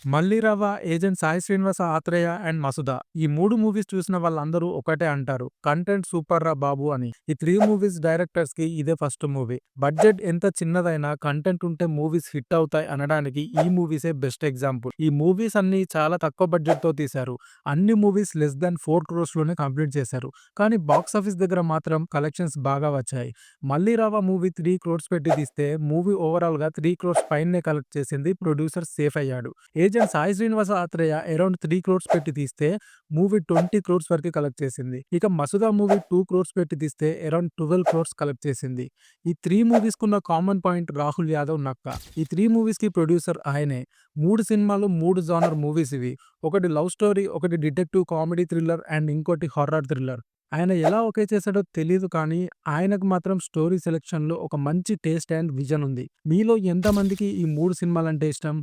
'మల్లిరవ', 'agent Sai Srinivasa Athreya and మసుధ' ఈ 3 movies చూసిన వాళ్ళందరూ ఒకటే అంటారు. కంటెంట్ సూపర్‌రా బాబు అని. ఈ 3 మూవీస్ డైరెక్టర్స్‌కి ఇదే ఫస్ట్ మూవీ. బడ్జెట్ ఎంత చిన్నదైనా కంటెంట్ ఉంటే మూవీస్ హిట్ అవుతాయి అనడానికి ఈ మూవీసే బెస్ట్ ఎగ్జాంపుల్. ఈ మూవీస్ అన్నీ చాలా తక్కువ బడ్జెట్‌తో తీశారు. అన్ని మూవీస్ లెస్ థాన్ 4 క్రోర్స్‌లోనే కంప్లీట్ చేశారు. కానీ బాక్స్ ఆఫీస్ దగ్గర మాత్రం కలెక్షన్స్ బాగా వచ్చాయి. 'మల్లిరవ' మూవీ 3 క్రోర్స్ పెట్టి తీస్తే మూవీ ఓవరాల్‌గా 3 క్రోర్స్ పైనే కలెక్ట్ చేసింది. ప్రొడ్యూసర్ సేఫ్ అయ్యాడు. ఏజెంట్ సాయి శ్రీనివాస ఆత్రేయ అరౌండ్ 3 క్రోర్స్ పెట్టి తీస్తే మూవీ 20 క్రోర్స్ వరకు కలెక్ట్ చేసింది. ఇక 'మసుధ' మూవీ 2 క్రోర్స్ పెట్టి తీస్తే అరౌండ్ 12 క్రోర్స్ కలెక్ట్ చేసింది. ఈ 3 మూవీస్‌కున్న కామన్ పాయింట్ రాహుల్ యాదవ్ నక్క. ఈ 3 మూవీస్‌కి ప్రొడ్యూసర్ ఆయనే. 3 సినిమాలు 3 జానర్ మూవీస్ ఇవి. ఒకటి లవ్ స్టోరీ, ఒకటి డిటెక్టివ్ కామెడీ థ్రిల్లర్ అండ్ ఇంకోటి హారర్ థ్రిల్లర్. ఆయన ఎలా ఓకే చేశాడో తెలీదు కానీ ఆయనకు మాత్రం స్టోరీ సెలెక్షన్‌లో ఒక మంచి టేస్ట్ అండ్ విజన్ ఉంది. మీలో ఎంతమందికి ఈ 3 సినిమాలంటే ఇష్టం?